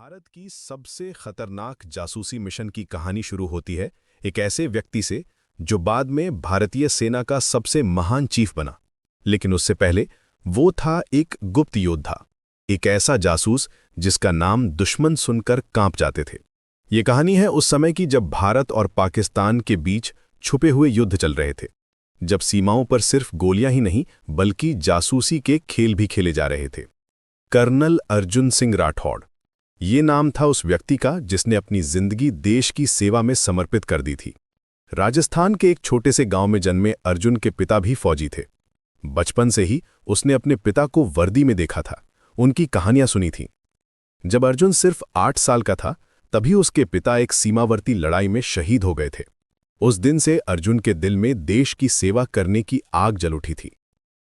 भारत की सबसे खतरनाक जासूसी मिशन की कहानी शुरू होती है एक ऐसे व्यक्ति से जो बाद में भारतीय सेना का सबसे महान चीफ बना। लेकिन उससे पहले वो था एक गुप्त योद्धा, एक ऐसा जासूस जिसका नाम दुश्मन सुनकर कांप जाते थे। ये कहानी है उस समय की जब भारत और पाकिस्तान के बीच छुपे हुए युद्ध चल रहे थे, जब सीमाओं पर सिर्फ गोलियां ही नहीं बल्कि जासूसी के खेल भी खेले जा रहे थे। कर्नल अर्जुन सिंह राठौड़ ये नाम था उस व्यक्ति का जिसने अपनी जिंदगी देश की सेवा में समर्पित कर दी थी। राजस्थान के एक छोटे से गांव में जन्मे अर्जुन के पिता भी फौजी थे। बचपन से ही उसने अपने पिता को वर्दी में देखा था, उनकी कहानियां सुनी थीं। जब अर्जुन सिर्फ 8 साल का था तभी उसके पिता एक सीमावर्ती लड़ाई में शहीद हो गए थे। उस दिन से अर्जुन के दिल में देश की सेवा करने की आग जल उठी थी।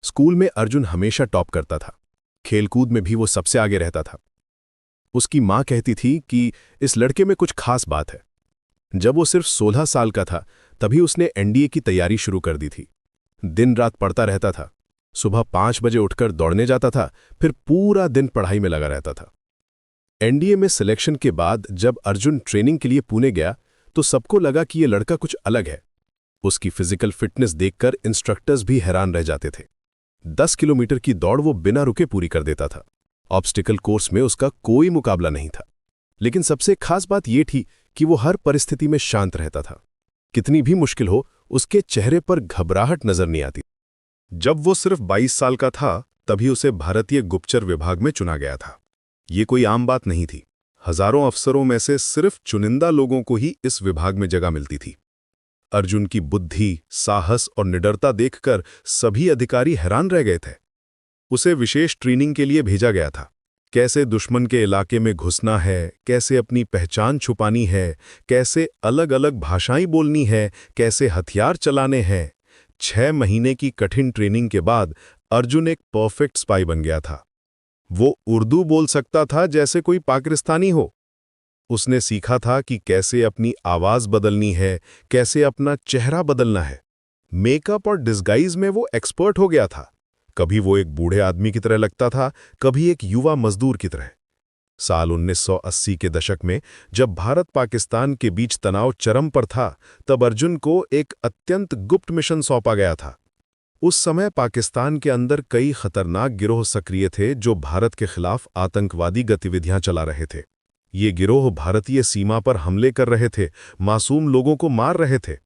स्कूल में अर्जुन हमेशा टॉप करता था, खेलकूद में भी वो सबसे आगे रहता था। उसकी माँ कहती थी कि इस लड़के में कुछ खास बात है। जब वो सिर्फ 16 साल का था तभी उसने एनडीए की तैयारी शुरू कर दी थी। दिन रात पढ़ता रहता था, सुबह 5 बजे उठकर दौड़ने जाता था, फिर पूरा दिन पढ़ाई में लगा रहता था। एनडीए में सिलेक्शन के बाद जब अर्जुन ट्रेनिंग के लिए पुणे गया तो सबको लगा कि ये लड़का कुछ अलग है। उसकी फिजिकल फिटनेस देखकर इंस्ट्रक्टर्स भी हैरान रह जाते थे। 10 किलोमीटर की दौड़ वो बिना रुके पूरी कर देता था। ऑब्स्टिकल कोर्स में उसका कोई मुकाबला नहीं था। लेकिन सबसे खास बात यह थी कि वो हर परिस्थिति में शांत रहता था। कितनी भी मुश्किल हो, उसके चेहरे पर घबराहट नजर नहीं आती। जब वो सिर्फ 22 साल का था तभी उसे भारतीय गुप्तचर विभाग में चुना गया था। ये कोई आम बात नहीं थी। हजारों अफसरों में से सिर्फ चुनिंदा लोगों को ही इस विभाग में जगह मिलती थी। अर्जुन की बुद्धि, साहस और निडरता देखकर सभी अधिकारी हैरान रह गए थे। उसे विशेष ट्रेनिंग के लिए भेजा गया था। कैसे दुश्मन के इलाके में घुसना है, कैसे अपनी पहचान छुपानी है, कैसे अलग अलग भाषाएं बोलनी है, कैसे हथियार चलाने हैं। 6 महीने की कठिन ट्रेनिंग के बाद अर्जुन एक परफेक्ट स्पाई बन गया था। वो उर्दू बोल सकता था जैसे कोई पाकिस्तानी हो। उसने सीखा था कि कैसे अपनी आवाज बदलनी है, कैसे अपना चेहरा बदलना है। मेकअप और डिस्गाइज में वो एक्सपर्ट हो गया था। कभी वो एक बूढ़े आदमी की तरह लगता था, कभी एक युवा मजदूर की तरह। साल 1980 के दशक में जब भारत पाकिस्तान के बीच तनाव चरम पर था तब अर्जुन को एक अत्यंत गुप्त मिशन सौंपा गया था। उस समय पाकिस्तान के अंदर कई खतरनाक गिरोह सक्रिय थे जो भारत के खिलाफ आतंकवादी गतिविधियां चला रहे थे। ये गिरोह भारतीय सीमा पर हमले कर रहे थे, मासूम लोगों को मार रहे थे।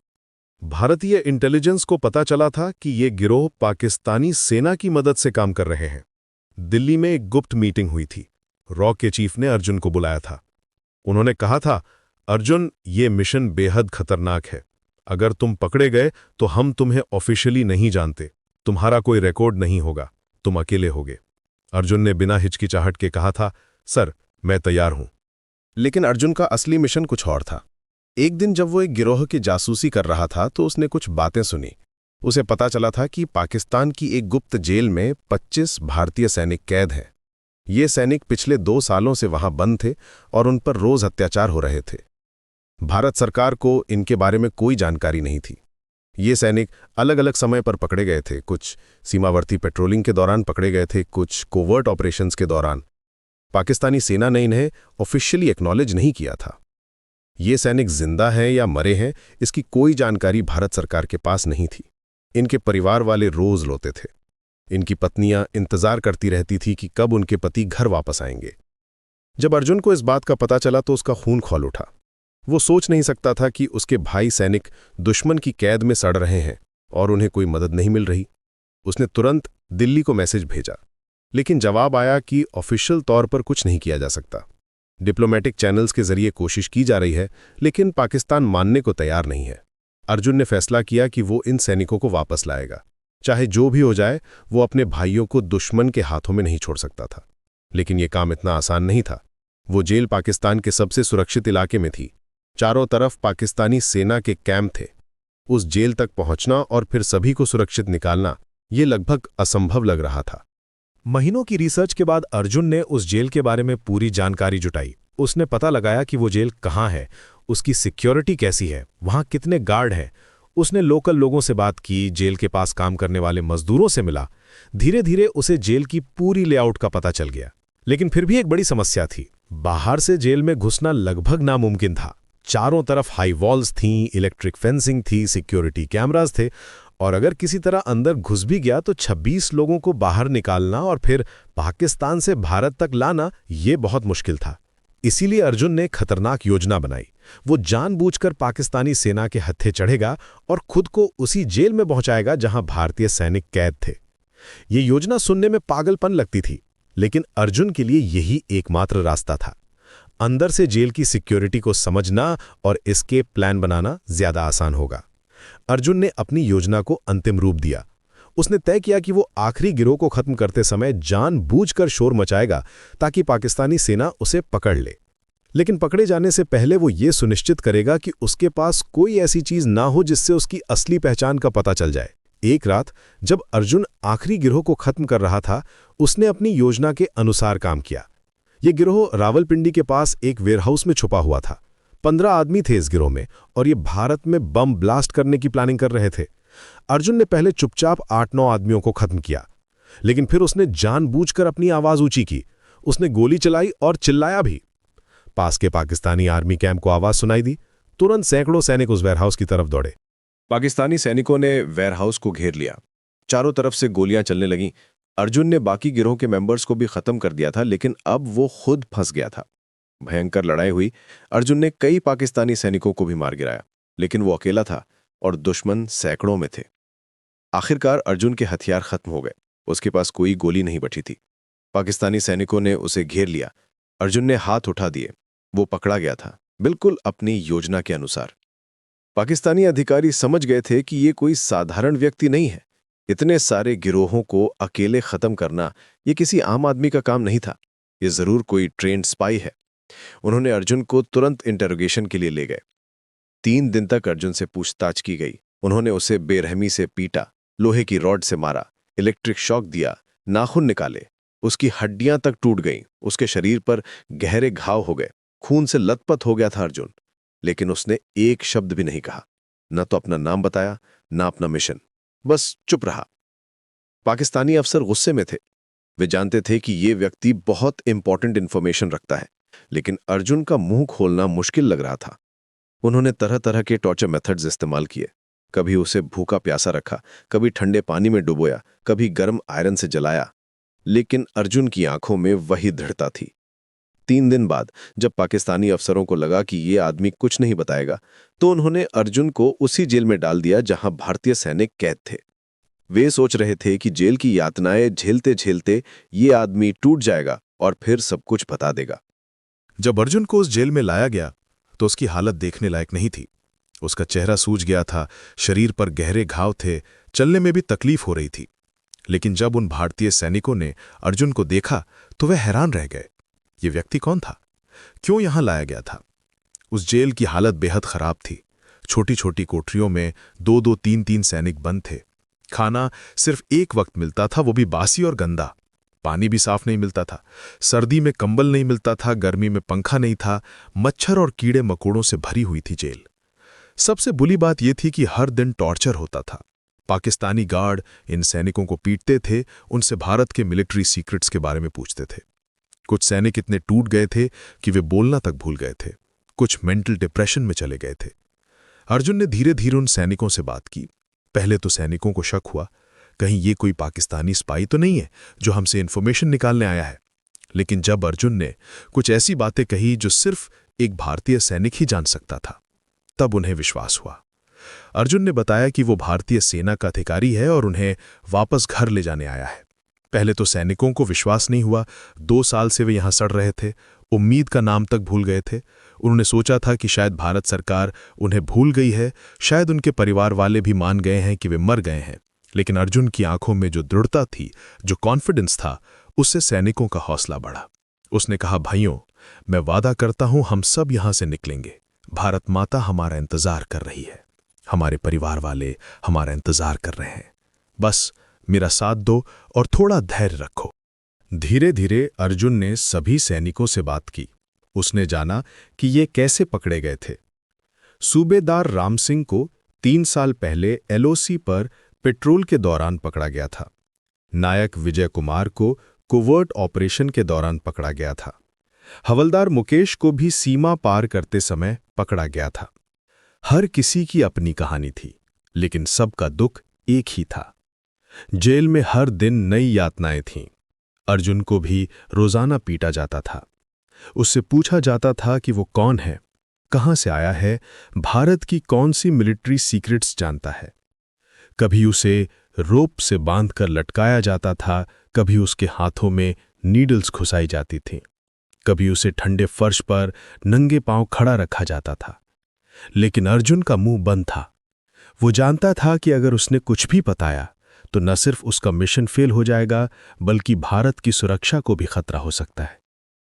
भारतीय इंटेलिजेंस को पता चला था कि ये गिरोह पाकिस्तानी सेना की मदद से काम कर रहे हैं। दिल्ली में एक गुप्त मीटिंग हुई थी। रॉ के चीफ ने अर्जुन को बुलाया था। उन्होंने कहा था, अर्जुन, ये मिशन बेहद खतरनाक है। अगर तुम पकड़े गए तो हम तुम्हें ऑफिशियली नहीं जानते, तुम्हारा कोई रिकॉर्ड नहीं होगा, तुम अकेले होगे। अर्जुन ने बिना हिचकिचाहट के कहा था, सर, मैं तैयार हूं। लेकिन अर्जुन का असली मिशन कुछ और था। एक दिन जब वो एक गिरोह की जासूसी कर रहा था तो उसने कुछ बातें सुनी। उसे पता चला था कि पाकिस्तान की एक गुप्त जेल में 25 भारतीय सैनिक कैद हैं। ये सैनिक पिछले 2 सालों से वहां बंद थे और उन पर रोज अत्याचार हो रहे थे। भारत सरकार को इनके बारे में कोई जानकारी नहीं थी। ये सैनिक अलग अलग समय पर पकड़े गए थे। कुछ सीमावर्ती पेट्रोलिंग के दौरान पकड़े गए थे, कुछ कोवर्ट ऑपरेशंस के दौरान। पाकिस्तानी सेना ने इन्हें ऑफिशियली एक्नॉलेज नहीं किया था। ये सैनिक जिंदा हैं या मरे हैं, इसकी कोई जानकारी भारत सरकार के पास नहीं थी। इनके परिवार वाले रोज रोते थे। इनकी पत्नियां इंतजार करती रहती थी कि कब उनके पति घर वापस आएंगे। जब अर्जुन को इस बात का पता चला तो उसका खून खौल उठा। वो सोच नहीं सकता था कि उसके भाई सैनिक दुश्मन की कैद में सड़ रहे हैं और उन्हें कोई मदद नहीं मिल रही। उसने तुरंत दिल्ली को मैसेज भेजा, लेकिन जवाब आया कि ऑफिशियल तौर पर कुछ नहीं किया जा सकता। डिप्लोमेटिक चैनल्स के जरिए कोशिश की जा रही है, लेकिन पाकिस्तान मानने को तैयार नहीं है। अर्जुन ने फैसला किया कि वो इन सैनिकों को वापस लाएगा। चाहे जो भी हो जाए, वो अपने भाइयों को दुश्मन के हाथों में नहीं छोड़ सकता था। लेकिन यह काम इतना आसान नहीं था। वो जेल पाकिस्तान के सबसे सुरक्षित इलाके में थी। चारों तरफ पाकिस्तानी सेना के कैंप थे। उस जेल तक पहुंचना और फिर सभी को सुरक्षित निकालना, ये लगभग असंभव लग रहा था। महीनों की रिसर्च के बाद अर्जुन ने उस जेल के बारे में पूरी जानकारी जुटाई। उसने पता लगाया कि वो जेल कहाँ है, उसकी सिक्योरिटी कैसी है, वहाँ कितने गार्ड हैं। उसने लोकल लोगों से बात की, जेल के पास काम करने वाले मजदूरों से मिला। धीरे धीरे उसे जेल की पूरी लेआउट का पता चल गया। लेकिन फिर भी एक बड़ी समस्या थी। बाहर से जेल में घुसना लगभग नामुमकिन था। चारों तरफ हाई वॉल्स थीं, इलेक्ट्रिक फेंसिंग थी, सिक्योरिटी कैमरास थे, और अगर किसी तरह अंदर घुस भी गया तो 26 लोगों को बाहर निकालना और फिर पाकिस्तान से भारत तक लाना ये बहुत मुश्किल था। इसीलिए अर्जुन ने खतरनाक योजना बनाई। वो जानबूझकर पाकिस्तानी सेना के हत्थे चढ़ेगा और खुद को उसी जेल में पहुंचाएगा जहां भारतीय सैनिक कैद थे। ये योजना सुनने में पागलपन लगती थी, लेकिन अर्जुन के लिए यही एकमात्र रास्ता था। अंदर से जेल की सिक्योरिटी को समझना और एस्केप प्लान बनाना ज्यादा आसान होगा। अर्जुन ने अपनी योजना को अंतिम रूप दिया। उसने तय किया कि वो आखिरी गिरोह को खत्म करते समय जानबूझकर शोर मचाएगा ताकि पाकिस्तानी सेना उसे पकड़ ले। लेकिन पकड़े जाने से पहले वो ये सुनिश्चित करेगा कि उसके पास कोई ऐसी चीज ना हो जिससे उसकी असली पहचान का पता चल जाए। एक रात जब अर्जुन आखिरी गिरोह को खत्म कर रहा था, उसने अपनी योजना के अनुसार काम किया। ये गिरोह रावलपिंडी के पास एक वेयरहाउस में छुपा हुआ था। 15 आदमी थे इस गिरोह में और ये भारत में बम ब्लास्ट करने की प्लानिंग कर रहे थे। अर्जुन ने पहले चुपचाप 8-9 आदमियों को खत्म किया, लेकिन फिर उसने जानबूझकर अपनी आवाज ऊंची की। उसने गोली चलाई और चिल्लाया भी। पास के पाकिस्तानी आर्मी कैंप को आवाज सुनाई दी। तुरंत सैकड़ों सैनिक उस वेयरहाउस की तरफ दौड़े। पाकिस्तानी सैनिकों ने वेयरहाउस को घेर लिया। चारों तरफ से गोलियां चलने लगीं। अर्जुन ने बाकी गिरोह के मेंबर्स को भी खत्म कर दिया था, लेकिन अब वो खुद फंस गया था। भयंकर लड़ाई हुई। अर्जुन ने कई पाकिस्तानी सैनिकों को भी मार गिराया, लेकिन वो अकेला था और दुश्मन सैकड़ों में थे। आखिरकार अर्जुन के हथियार खत्म हो गए। उसके पास कोई गोली नहीं बची थी। पाकिस्तानी सैनिकों ने उसे घेर लिया। अर्जुन ने हाथ उठा दिए। वो पकड़ा गया था, बिल्कुल अपनी योजना के अनुसार। पाकिस्तानी अधिकारी समझ गए थे कि ये कोई साधारण व्यक्ति नहीं है। इतने सारे गिरोहों को अकेले खत्म करना ये किसी आम आदमी का काम नहीं था। ये जरूर कोई ट्रेन्ड स्पाई है। उन्होंने अर्जुन को तुरंत इंटरोगेशन के लिए ले गए। 3 दिन तक अर्जुन से पूछताछ की गई। उन्होंने उसे बेरहमी से पीटा, लोहे की रॉड से मारा, इलेक्ट्रिक शॉक दिया, नाखून निकाले। उसकी हड्डियां तक टूट गईं। उसके शरीर पर गहरे घाव हो गए। खून से लथपथ हो गया था अर्जुन, लेकिन उसने एक शब्द भी नहीं कहा। न तो अपना नाम बताया, न अपना मिशन। बस चुप रहा। पाकिस्तानी अफसर गुस्से में थे। वे जानते थे कि ये व्यक्ति बहुत इंपॉर्टेंट इंफॉर्मेशन रखता है, लेकिन अर्जुन का मुंह खोलना मुश्किल लग रहा था। उन्होंने तरह तरह के टॉर्चर मेथड्स इस्तेमाल किए। कभी उसे भूखा प्यासा रखा, कभी ठंडे पानी में डुबोया, कभी गर्म आयरन से जलाया, लेकिन अर्जुन की आंखों में वही दृढ़ता थी। 3 दिन बाद जब पाकिस्तानी अफसरों को लगा कि ये आदमी कुछ नहीं बताएगा, तो उन्होंने अर्जुन को उसी जेल में डाल दिया जहां भारतीय सैनिक कैद थे। वे सोच रहे थे कि जेल की यातनाएं झेलते झेलते ये आदमी टूट जाएगा और फिर सब कुछ बता देगा। जब अर्जुन को उस जेल में लाया गया तो उसकी हालत देखने लायक नहीं थी। उसका चेहरा सूज गया था, शरीर पर गहरे घाव थे, चलने में भी तकलीफ हो रही थी। लेकिन जब उन भारतीय सैनिकों ने अर्जुन को देखा तो वे हैरान रह गए। ये व्यक्ति कौन था? क्यों यहां लाया गया था? उस जेल की हालत बेहद खराब थी। छोटी छोटी कोठरियों में 2-2, 3-3 सैनिक बंद थे। खाना सिर्फ एक वक्त मिलता था, वो भी बासी और गंदा। पानी भी साफ नहीं मिलता था। सर्दी में कंबल नहीं मिलता था, गर्मी में पंखा नहीं था। मच्छर और कीड़े मकोड़ों से भरी हुई थी जेल। सबसे बुरी बात यह थी कि हर दिन टॉर्चर होता था। पाकिस्तानी गार्ड इन सैनिकों को पीटते थे, उनसे भारत के मिलिट्री सीक्रेट्स के बारे में पूछते थे। कुछ सैनिक इतने टूट गए थे कि वे बोलना तक भूल गए थे। कुछ मेंटल डिप्रेशन में चले गए थे। अर्जुन ने धीरे धीरे उन सैनिकों से बात की। पहले तो सैनिकों को शक हुआ, कहीं ये कोई पाकिस्तानी स्पाई तो नहीं है जो हमसे इन्फॉर्मेशन निकालने आया है। लेकिन जब अर्जुन ने कुछ ऐसी बातें कही जो सिर्फ एक भारतीय सैनिक ही जान सकता था, तब उन्हें विश्वास हुआ। अर्जुन ने बताया कि वो भारतीय सेना का अधिकारी है और उन्हें वापस घर ले जाने आया है। पहले तो सैनिकों को विश्वास नहीं हुआ। 2 साल से वे यहां सड़ रहे थे, उम्मीद का नाम तक भूल गए थे। उन्होंने सोचा था कि शायद भारत सरकार उन्हें भूल गई है, शायद उनके परिवार वाले भी मान गए हैं कि वे मर गए हैं। लेकिन अर्जुन की आंखों में जो दृढ़ता थी, जो कॉन्फिडेंस था, उससे सैनिकों का हौसला बढ़ा। उसने कहा, भाइयों, मैं वादा करता हूं हम सब यहां से निकलेंगे। भारत माता हमारा इंतजार कर रही है, हमारे परिवार वाले हमारा इंतजार कर रहे हैं। बस मेरा साथ दो और थोड़ा धैर्य रखो। धीरे धीरे अर्जुन ने सभी सैनिकों से बात की। उसने जाना कि ये कैसे पकड़े गए थे। सूबेदार राम सिंह को 3 साल पहले एलओसी पर पेट्रोल के दौरान पकड़ा गया था। नायक विजय कुमार को कोवर्ट ऑपरेशन के दौरान पकड़ा गया था। हवलदार मुकेश को भी सीमा पार करते समय पकड़ा गया था। हर किसी की अपनी कहानी थी, लेकिन सबका दुख एक ही था। जेल में हर दिन नई यातनाएं थीं। अर्जुन को भी रोजाना पीटा जाता था। उससे पूछा जाता था कि वो कौन है, कहां से आया है, भारत की कौन सी मिलिट्री सीक्रेट्स जानता है। कभी उसे रोप से बांधकर लटकाया जाता था, कभी उसके हाथों में नीडल्स घुसाई जाती थीं, कभी उसे ठंडे फर्श पर नंगे पांव खड़ा रखा जाता था। लेकिन अर्जुन का मुंह बंद था। वो जानता था कि अगर उसने कुछ भी बताया तो न सिर्फ उसका मिशन फेल हो जाएगा, बल्कि भारत की सुरक्षा को भी खतरा हो सकता है।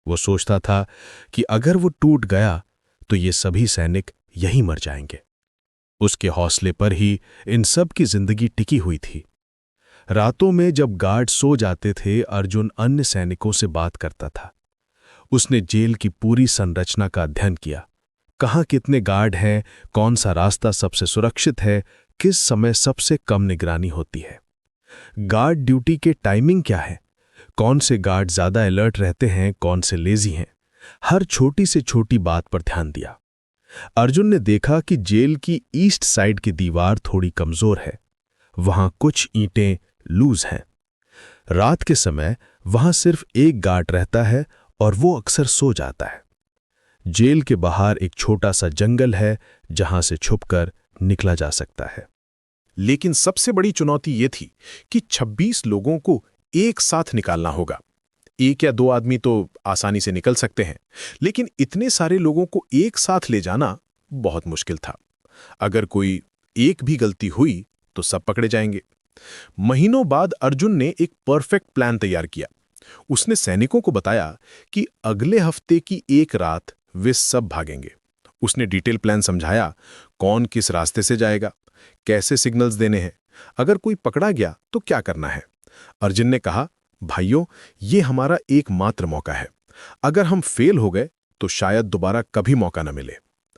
वो सोचता था कि अगर वो टूट गया तो ये सभी सैनिक यहीं मर जाएंगे। उसके हौसले पर ही इन सब की जिंदगी टिकी हुई थी। रातों में जब गार्ड सो जाते थे, अर्जुन अन्य सैनिकों से बात करता था। उसने जेल की पूरी संरचना का अध्ययन किया। कहाँ कितने गार्ड हैं, कौन सा रास्ता सबसे सुरक्षित है, किस समय सबसे कम निगरानी होती है, गार्ड ड्यूटी के टाइमिंग क्या है, कौन से गार्ड ज्यादा अलर्ट रहते हैं, कौन से लेजी हैं। हर छोटी से छोटी बात पर ध्यान दिया। अर्जुन ने देखा कि जेल की ईस्ट साइड की दीवार थोड़ी कमजोर है, वहां कुछ ईंटें लूज हैं। रात के समय वहां सिर्फ एक गार्ड रहता है और वो अक्सर सो जाता है। जेल के बाहर एक छोटा सा जंगल है जहां से छुपकर निकला जा सकता है। लेकिन सबसे बड़ी चुनौती ये थी कि 26 लोगों को एक साथ निकालना होगा। एक या दो आदमी तो आसानी से निकल सकते हैं, लेकिन इतने सारे लोगों को एक साथ ले जाना बहुत मुश्किल था। अगर कोई एक भी गलती हुई तो सब पकड़े जाएंगे। महीनों बाद अर्जुन ने एक परफेक्ट प्लान तैयार किया। उसने सैनिकों को बताया कि अगले हफ्ते की एक रात वे सब भागेंगे। उसने डिटेल प्लान समझाया, कौन किस रास्ते से जाएगा, कैसे सिग्नल्स देने हैं, अगर कोई पकड़ा गया तो क्या करना है। अर्जुन ने कहा, भाइयों, ये हमारा एकमात्र मौका है। अगर हम फेल हो गए तो शायद दोबारा कभी मौका न मिले।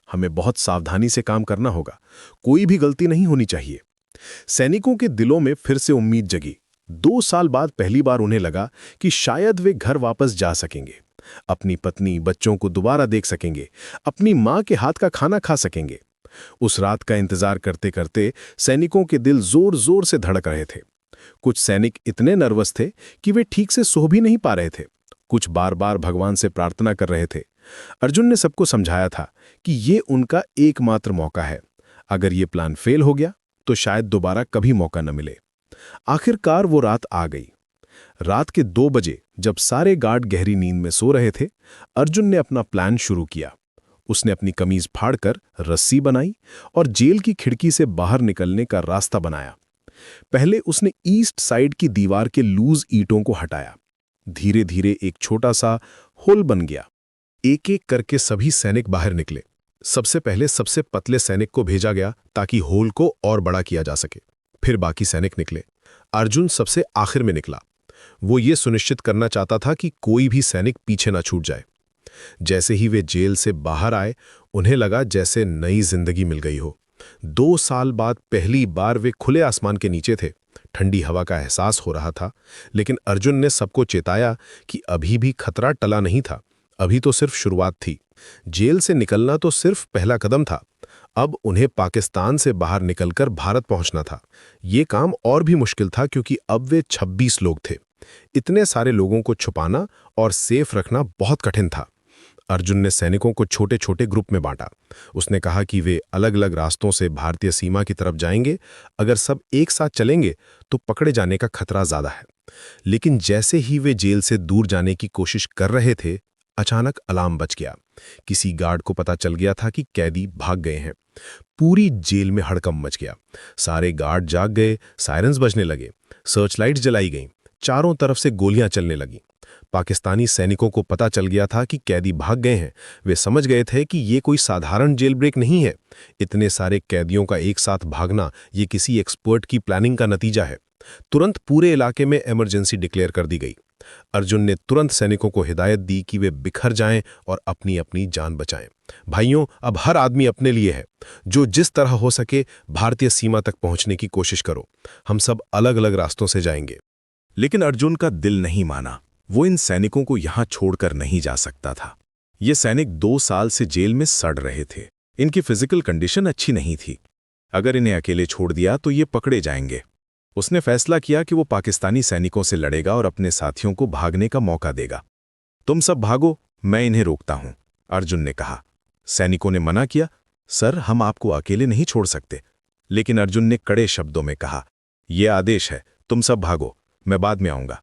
हमें बहुत सावधानी से काम करना होगा, कोई भी गलती नहीं होनी चाहिए। सैनिकों के दिलों में फिर से उम्मीद जगी। 2 साल बाद पहली बार उन्हें लगा कि शायद वे घर वापस जा सकेंगे, अपनी पत्नी बच्चों को दोबारा देख सकेंगे, अपनी मां के हाथ का खाना खा सकेंगे। उस रात का इंतजार करते करते सैनिकों के दिल जोर जोर से धड़क रहे थे। कुछ सैनिक इतने नर्वस थे कि वे ठीक से सो भी नहीं पा रहे थे। कुछ बार बार भगवान से प्रार्थना कर रहे थे। अर्जुन ने सबको समझाया था कि ये उनका एकमात्र मौका है। अगर ये प्लान फेल हो गया तो शायद दोबारा कभी मौका न मिले। आखिरकार वो रात आ गई। रात के 2 बजे जब सारे गार्ड गहरी नींद में सो रहे थे, अर्जुन ने अपना प्लान शुरू किया। उसने अपनी कमीज फाड़कर रस्सी बनाई और जेल की खिड़की से बाहर निकलने का रास्ता बनाया। पहले उसने ईस्ट साइड की दीवार के लूज ईंटों को हटाया। धीरे धीरे एक छोटा सा होल बन गया। एक एक करके सभी सैनिक बाहर निकले। सबसे पहले सबसे पतले सैनिक को भेजा गया ताकि होल को और बड़ा किया जा सके। फिर बाकी सैनिक निकले। अर्जुन सबसे आखिर में निकला। वो ये सुनिश्चित करना चाहता था कि कोई भी सैनिक पीछे ना छूट जाए। जैसे ही वे जेल से बाहर आए, उन्हें लगा जैसे नई जिंदगी मिल गई हो। 2 साल बाद पहली बार वे खुले आसमान के नीचे थे। ठंडी हवा का एहसास हो रहा था, लेकिन अर्जुन ने सबको चेताया कि अभी भी खतरा टला नहीं था। अभी तो सिर्फ शुरुआत थी। जेल से निकलना तो सिर्फ पहला कदम था। अब उन्हें पाकिस्तान से बाहर निकलकर भारत पहुंचना था। ये काम और भी मुश्किल था क्योंकि अब वे 26 लोग थे। इतने सारे लोगों को छुपाना और सेफ रखना बहुत कठिन था। अर्जुन ने सैनिकों को छोटे छोटे ग्रुप में बांटा। उसने कहा कि वे अलग अलग रास्तों से भारतीय सीमा की तरफ जाएंगे। अगर सब एक साथ चलेंगे तो पकड़े जाने का खतरा ज्यादा है। लेकिन जैसे ही वे जेल से दूर जाने की कोशिश कर रहे थे, अचानक अलार्म बज गया। किसी गार्ड को पता चल गया था कि कैदी भाग गए हैं। पूरी जेल में हड़कंप मच गया। सारे गार्ड जाग गए, सायरन्स बजने लगे, सर्चलाइट जलाई गईं, चारों तरफ से गोलियां चलने लगीं। पाकिस्तानी सैनिकों को पता चल गया था कि कैदी भाग गए हैं। वे समझ गए थे कि ये कोई साधारण जेल ब्रेक नहीं है। इतने सारे कैदियों का एक साथ भागना ये किसी एक्सपर्ट की प्लानिंग का नतीजा है। तुरंत पूरे इलाके में इमरजेंसी डिक्लेयर कर दी गई। अर्जुन ने तुरंत सैनिकों को हिदायत दी कि वे बिखर जाएं और अपनी अपनी जान बचाएं। भाइयों, अब हर आदमी अपने लिए है। जो जिस तरह हो सके भारतीय सीमा तक पहुंचने की कोशिश करो। हम सब अलग अलग रास्तों से जाएंगे। लेकिन अर्जुन का दिल नहीं माना। वो इन सैनिकों को यहां छोड़कर नहीं जा सकता था। ये सैनिक 2 साल से जेल में सड़ रहे थे। इनकी फिजिकल कंडीशन अच्छी नहीं थी। अगर इन्हें अकेले छोड़ दिया तो ये पकड़े जाएंगे। उसने फैसला किया कि वो पाकिस्तानी सैनिकों से लड़ेगा और अपने साथियों को भागने का मौका देगा। तुम सब भागो, मैं इन्हें रोकता हूं, अर्जुन ने कहा। सैनिकों ने मना किया, सर हम आपको अकेले नहीं छोड़ सकते। लेकिन अर्जुन ने कड़े शब्दों में कहा, यह आदेश है, तुम सब भागो, मैं बाद में आऊंगा।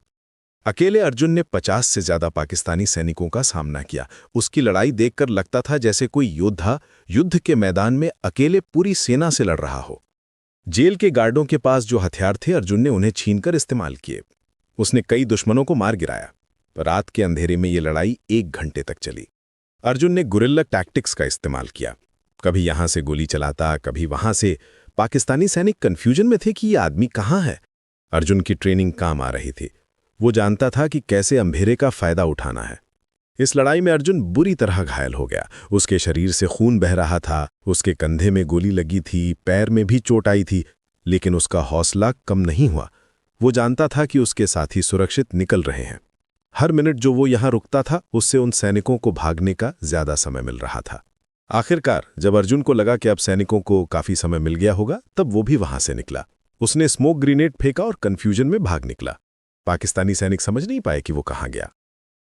अकेले अर्जुन ने 50 से ज्यादा पाकिस्तानी सैनिकों का सामना किया। उसकी लड़ाई देखकर लगता था जैसे कोई योद्धा युद्ध के मैदान में अकेले पूरी सेना से लड़ रहा हो। जेल के गार्डों के पास जो हथियार थे अर्जुन ने उन्हें छीनकर इस्तेमाल किए। उसने कई दुश्मनों को मार गिराया। रात के अंधेरे में ये लड़ाई 1 घंटे तक चली। अर्जुन ने गुरिल्ला टैक्टिक्स का इस्तेमाल किया। कभी यहां से गोली चलाता, कभी वहां से। पाकिस्तानी सैनिक कंफ्यूजन में थे कि ये आदमी कहां है। अर्जुन की ट्रेनिंग काम आ रही थी। वो जानता था कि कैसे अंधेरे का फायदा उठाना है। इस लड़ाई में अर्जुन बुरी तरह घायल हो गया। उसके शरीर से खून बह रहा था, उसके कंधे में गोली लगी थी, पैर में भी चोट आई थी, लेकिन उसका हौसला कम नहीं हुआ। वो जानता था कि उसके साथी सुरक्षित निकल रहे हैं। हर मिनट जो वो यहां रुकता था उससे उन सैनिकों को भागने का ज्यादा समय मिल रहा था। आखिरकार जब अर्जुन को लगा कि अब सैनिकों को काफी समय मिल गया होगा, तब वो भी वहां से निकला। उसने स्मोक ग्रेनेड फेंका और कंफ्यूजन में भाग निकला। पाकिस्तानी सैनिक समझ नहीं पाए कि वो कहां गया।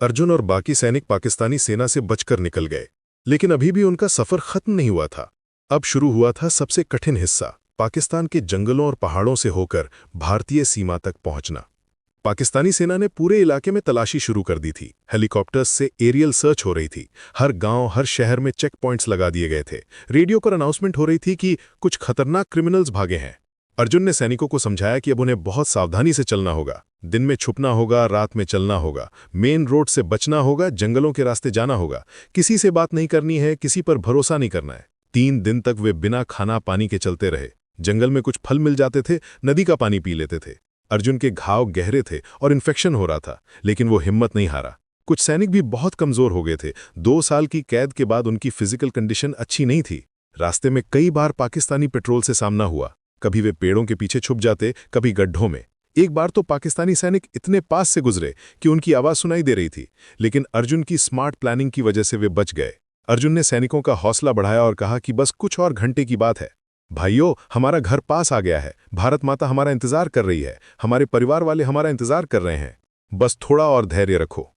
अर्जुन और बाकी सैनिक पाकिस्तानी सेना से बचकर निकल गए, लेकिन अभी भी उनका सफर खत्म नहीं हुआ था। अब शुरू हुआ था सबसे कठिन हिस्सा, पाकिस्तान के जंगलों और पहाड़ों से होकर भारतीय सीमा तक पहुंचना। पाकिस्तानी सेना ने पूरे इलाके में तलाशी शुरू कर दी थी। हेलीकॉप्टर्स से एरियल सर्च हो रही थी। हर गांव, हर शहर में चेक पॉइंट्स लगा दिए गए थे। रेडियो पर अनाउंसमेंट हो रही थी कि कुछ खतरनाक क्रिमिनल्स भागे हैं। अर्जुन ने सैनिकों को समझाया कि अब उन्हें बहुत सावधानी से चलना होगा। दिन में छुपना होगा, रात में चलना होगा, मेन रोड से बचना होगा, जंगलों के रास्ते जाना होगा। किसी से बात नहीं करनी है, किसी पर भरोसा नहीं करना है। 3 दिन तक वे बिना खाना पानी के चलते रहे। जंगल में कुछ फल मिल जाते थे, नदी का पानी पी लेते थे। अर्जुन के घाव गहरे थे और इन्फेक्शन हो रहा था, लेकिन वो हिम्मत नहीं हारा। कुछ सैनिक भी बहुत कमजोर हो गए थे। 2 साल की कैद के बाद उनकी फिजिकल कंडीशन अच्छी नहीं थी। रास्ते में कई बार पाकिस्तानी पेट्रोल से सामना हुआ। कभी वे पेड़ों के पीछे छुप जाते, कभी गड्ढों में। एक बार तो पाकिस्तानी सैनिक इतने पास से गुजरे कि उनकी आवाज सुनाई दे रही थी, लेकिन अर्जुन की स्मार्ट प्लानिंग की वजह से वे बच गए। अर्जुन ने सैनिकों का हौसला बढ़ाया और कहा कि बस कुछ और घंटे की बात है। भाइयों, हमारा घर पास आ गया है। भारत माता हमारा इंतजार कर रही है। हमारे परिवार वाले हमारा इंतजार कर रहे हैं। बस थोड़ा और धैर्य रखो।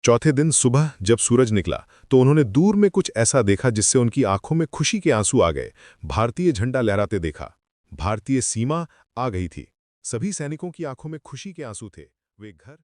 चौथे दिन सुबह जब सूरज निकला तो उन्होंने दूर में कुछ ऐसा देखा जिससे उनकी आंखों में खुशी के आंसू आ गए। भारतीय झंडा लहराते देखा। भारतीय सीमा आ गई थी। सभी सैनिकों की आंखों में खुशी के आंसू थे। वे घर